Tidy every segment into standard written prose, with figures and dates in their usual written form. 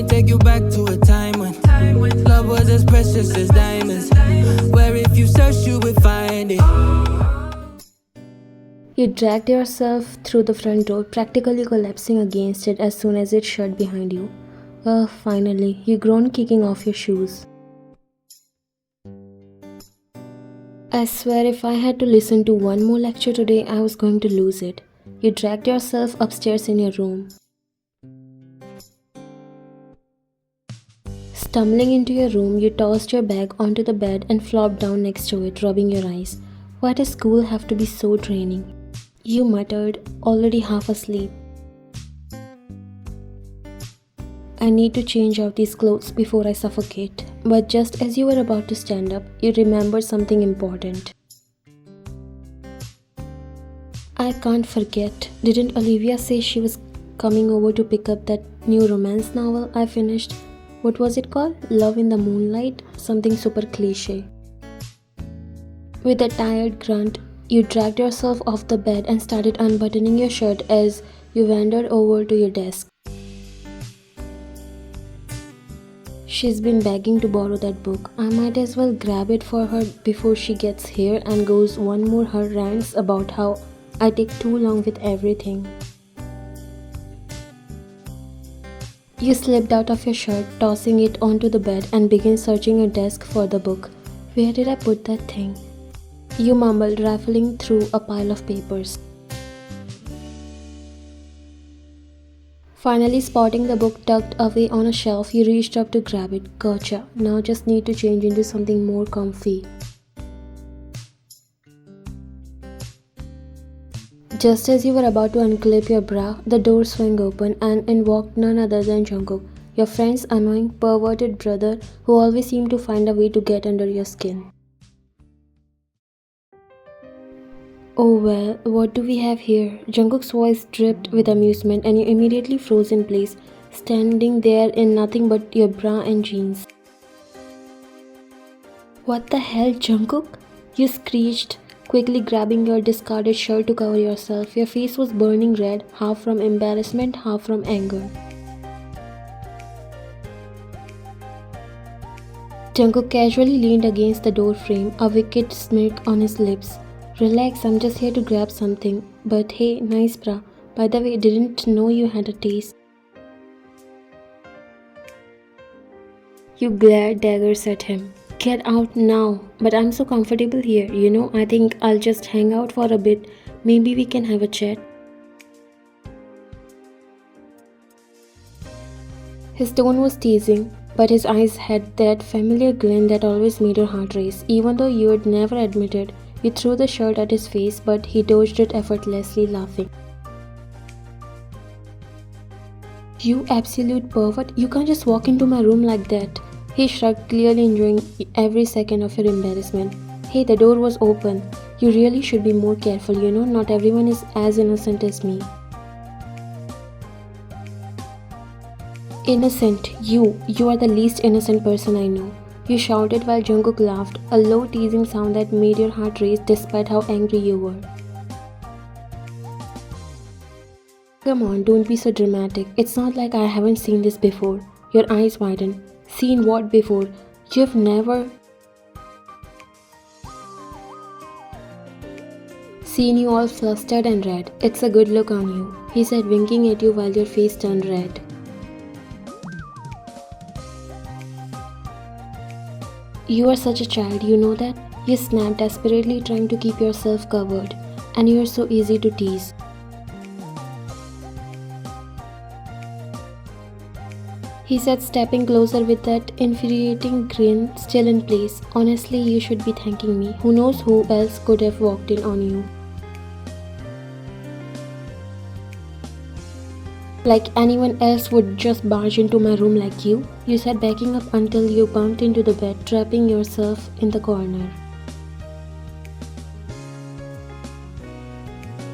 me take you back to a time when love was as precious as diamonds, where if you search you would find it. You dragged yourself through the front door, practically collapsing against it as soon as it shut behind you. Finally, you groaned, kicking off your shoes. I swear if I had to listen to one more lecture today, I was going to lose it. You dragged yourself upstairs in your room. Stumbling into your room, you tossed your bag onto the bed and flopped down next to it, rubbing your eyes. Why does school have to be so draining? You muttered, already half asleep. I need to change out these clothes before I suffocate. But just as you were about to stand up, you remembered something important. I can't forget. Didn't Olivia say she was coming over to pick up that new romance novel I finished? What was it called? Love in the Moonlight? Something super cliche. With a tired grunt, you dragged yourself off the bed and started unbuttoning your shirt as you wandered over to your desk. She's been begging to borrow that book. I might as well grab it for her before she gets here and goes one more her rants about how I take too long with everything. You slipped out of your shirt, tossing it onto the bed, and began searching your desk for the book. Where did I put that thing? You mumbled, rifling through a pile of papers. Finally spotting the book tucked away on a shelf, you reached up to grab it. Gotcha. Now just need to change into something more comfy. Just as you were about to unclip your bra, the door swung open and in walked none other than Jungkook, your friend's annoying, perverted brother who always seemed to find a way to get under your skin. Oh well, what do we have here? Jungkook's voice dripped with amusement and you immediately froze in place, standing there in nothing but your bra and jeans. What the hell, Jungkook? You screeched, quickly grabbing your discarded shirt to cover yourself. Your face was burning red, half from embarrassment, half from anger. Jungkook casually leaned against the door frame, a wicked smirk on his lips. Relax, I'm just here to grab something. But hey, nice bra. By the way, didn't know you had a taste. You glared daggers at him. Get out now. But I'm so comfortable here, you know, I think I'll just hang out for a bit. Maybe we can have a chat. His tone was teasing, but his eyes had that familiar glint that always made your heart race. Even though you would never admit it, you threw the shirt at his face, but he dodged it effortlessly, laughing. You absolute pervert, you can't just walk into my room like that. He shrugged, clearly enjoying every second of your embarrassment. Hey, the door was open. You really should be more careful, you know, not everyone is as innocent as me. Innocent? You are the least innocent person I know. You shouted while Jungkook laughed, a low teasing sound that made your heart race despite how angry you were. Come on, don't be so dramatic. It's not like I haven't seen this before. Your eyes widened. Seen what before? You've never seen you all flustered and red. It's a good look on you, he said, winking at you while your face turned red. You are such a child, you know that? You snapped, desperately trying to keep yourself covered. And you are so easy to tease. He said, stepping closer with that infuriating grin still in place. Honestly, you should be thanking me. Who knows who else could have walked in on you. Like anyone else would just barge into my room like you, you said, backing up until you bumped into the bed, trapping yourself in the corner.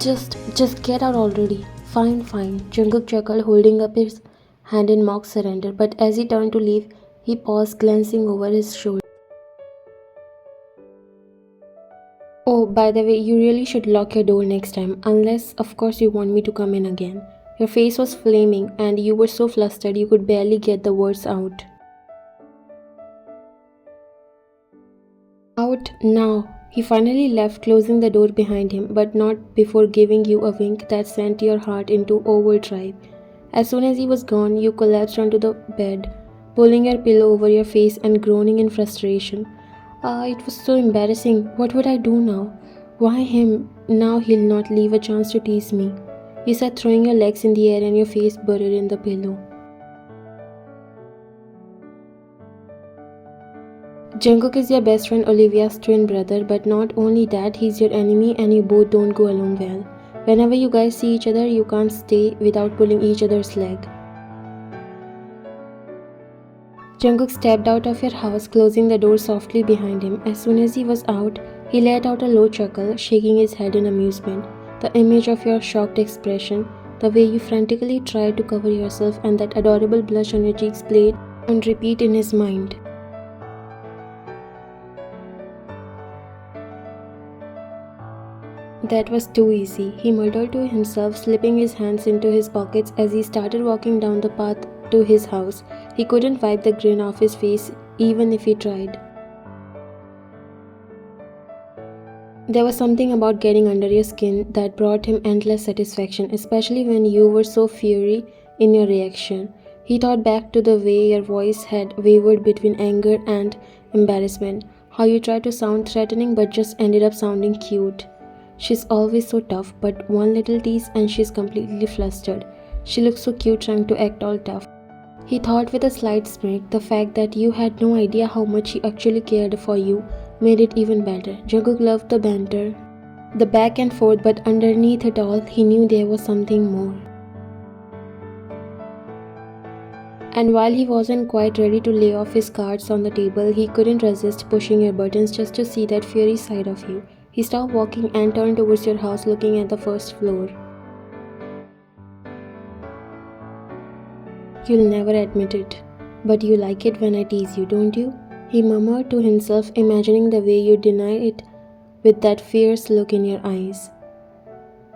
Just get out already. Fine. Jungkook chuckled, holding up his hand in mock surrender, but as he turned to leave, he paused, glancing over his shoulder. Oh, by the way, you really should lock your door next time, unless, of course, you want me to come in again. Your face was flaming and you were so flustered you could barely get the words out. Out now. He finally left, closing the door behind him, but not before giving you a wink that sent your heart into overdrive. As soon as he was gone, you collapsed onto the bed, pulling your pillow over your face and groaning in frustration. It was so embarrassing. What would I do now? Why him? Now he'll not leave a chance to tease me. You sat throwing your legs in the air and your face buried in the pillow. Jungkook is your best friend Olivia's twin brother, but not only that, he's your enemy and you both don't go along well. Whenever you guys see each other, you can't stay without pulling each other's leg. Jungkook stepped out of your house, closing the door softly behind him. As soon as he was out, he let out a low chuckle, shaking his head in amusement. The image of your shocked expression, the way you frantically tried to cover yourself, and that adorable blush on your cheeks played on repeat in his mind. That was too easy, he muttered to himself, slipping his hands into his pockets as he started walking down the path to his house. He couldn't wipe the grin off his face even if he tried. There was something about getting under your skin that brought him endless satisfaction, especially when you were so fiery in your reaction. He thought back to the way your voice had wavered between anger and embarrassment, how you tried to sound threatening but just ended up sounding cute. She's always so tough, but one little tease and she's completely flustered. She looks so cute trying to act all tough. He thought with a slight smirk. The fact that you had no idea how much he actually cared for you made it even better. Jungkook loved the banter, the back and forth, but underneath it all, he knew there was something more. And while he wasn't quite ready to lay off his cards on the table, he couldn't resist pushing your buttons just to see that fiery side of you. He stopped walking and turned towards your house, looking at the first floor. You'll never admit it, but you like it when I tease you, don't you? He murmured to himself, imagining the way you deny it with that fierce look in your eyes.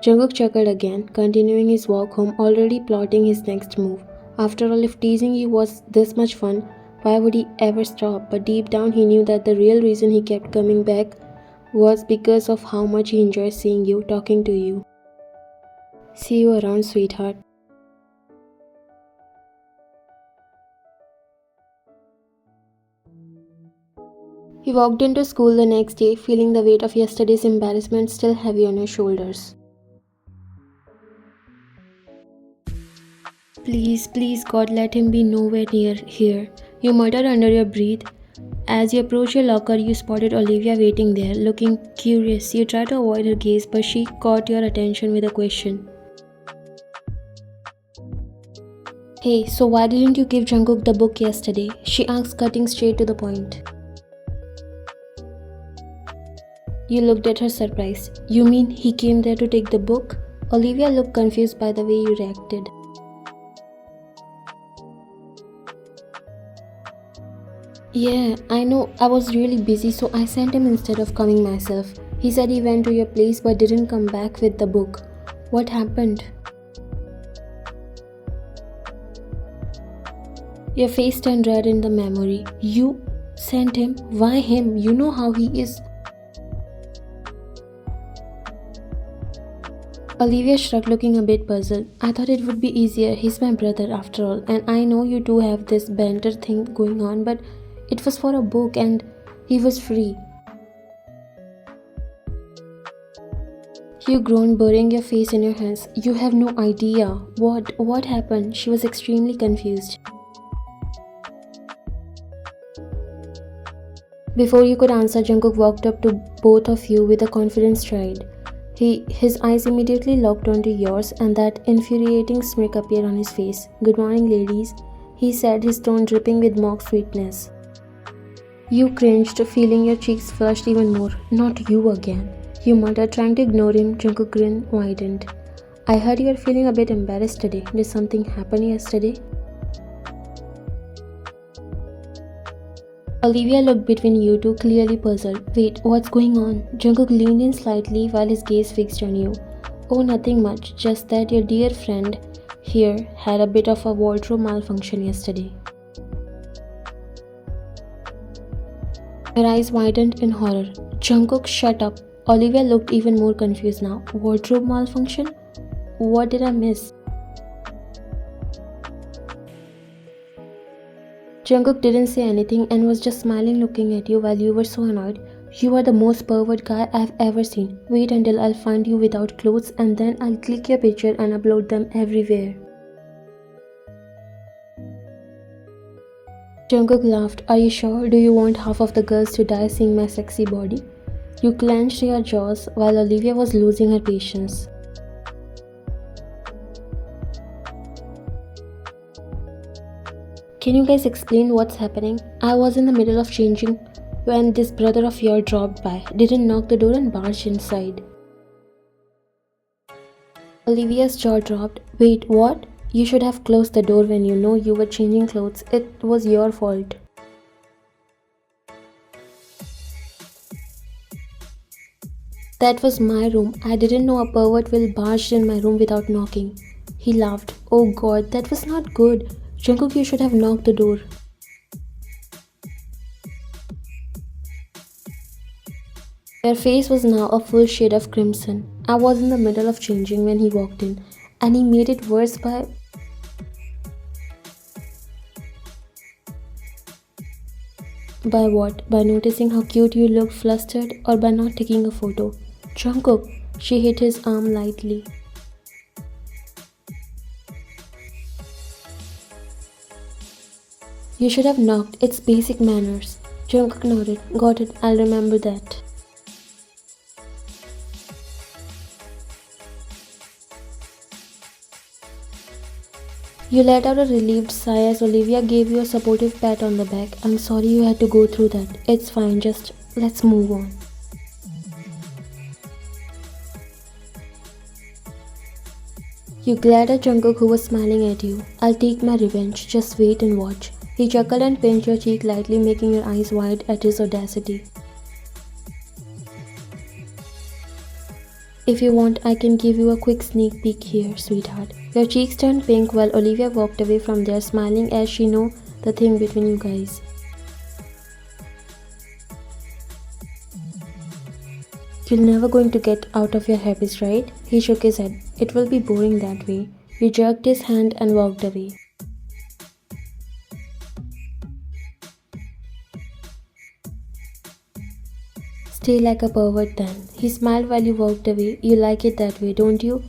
Jungkook chuckled again, continuing his walk home, already plotting his next move. After all, if teasing you was this much fun, why would he ever stop? But deep down he knew that the real reason he kept coming back was because of how much he enjoys seeing you, talking to you. See you around, sweetheart. He walked into school the next day, feeling the weight of yesterday's embarrassment still heavy on his shoulders. Please, please, God, let him be nowhere near here, you muttered under your breath. As you approached your locker, you spotted Olivia waiting there, looking curious. You tried to avoid her gaze, but she caught your attention with a question. Hey, so why didn't you give Jungkook the book yesterday? She asked, cutting straight to the point. You looked at her surprised. You mean he came there to take the book? Olivia looked confused by the way you reacted. Yeah, I know, I was really busy, so I sent him instead of coming myself. He said he went to your place but didn't come back with the book. What happened? Your face turned red in the memory. You sent him? Why him? You know how he is. Olivia shrugged, looking a bit puzzled. I thought it would be easier. He's my brother after all, and I know you two have this banter thing going on, but it was for a book and he was free. You groaned, burying your face in your hands. You have no idea. What happened? She was extremely confused. Before you could answer, Jungkook walked up to both of you with a confident stride. His eyes immediately locked onto yours, and that infuriating smirk appeared on his face. Good morning, ladies, he said, his tone dripping with mock sweetness. You cringed, feeling your cheeks flushed even more. Not you again, you muttered, trying to ignore him. Jungkook's grin widened. I heard you are feeling a bit embarrassed today. Did something happen yesterday? Olivia looked between you two, clearly puzzled. Wait, what's going on? Jungkook leaned in slightly while his gaze fixed on you. Oh, nothing much, just that your dear friend Here, had a bit of a wardrobe malfunction yesterday. Her eyes widened in horror. Jungkook, shut up. Olivia looked even more confused now. Wardrobe malfunction? What did I miss? Jungkook didn't say anything and was just smiling looking at you while you were so annoyed. You are the most pervert guy I've ever seen. Wait until I'll find you without clothes and then I'll click your picture and upload them everywhere. Jungkook laughed. Are you sure? Do you want half of the girls to die seeing my sexy body? You clenched your jaws while Olivia was losing her patience. Can you guys explain what's happening? I was in the middle of changing when this brother of yours dropped by, didn't knock the door and barged inside. Olivia's jaw dropped. Wait, what? You should have closed the door when you know you were changing clothes. It was your fault. That was my room. I didn't know a pervert will barge in my room without knocking. He laughed. Oh god, that was not good. Jungkook, you should have knocked the door. Their face was now a full shade of crimson. I was in the middle of changing when he walked in, and he made it worse by... By what? By noticing how cute you looked flustered, or by not taking a photo? Jungkook, she hit his arm lightly. You should have knocked. It's basic manners. Jungkook nodded. Got it. I'll remember that. You let out a relieved sigh as Olivia gave you a supportive pat on the back. I'm sorry you had to go through that. It's fine, just let's move on. You glared at Jungkook who was smiling at you. I'll take my revenge, just wait and watch. He chuckled and pinched your cheek lightly, making your eyes wide at his audacity. If you want, I can give you a quick sneak peek here, sweetheart. Your cheeks turned pink while Olivia walked away from there, smiling as she knew the thing between you guys. You're never going to get out of your habits, right? He shook his head. It will be boring that way. You jerked his hand and walked away. Stay like a pervert then. He smiled while you walked away. You like it that way, don't you?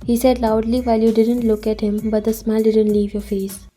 He said loudly while you didn't look at him, but the smile didn't leave your face.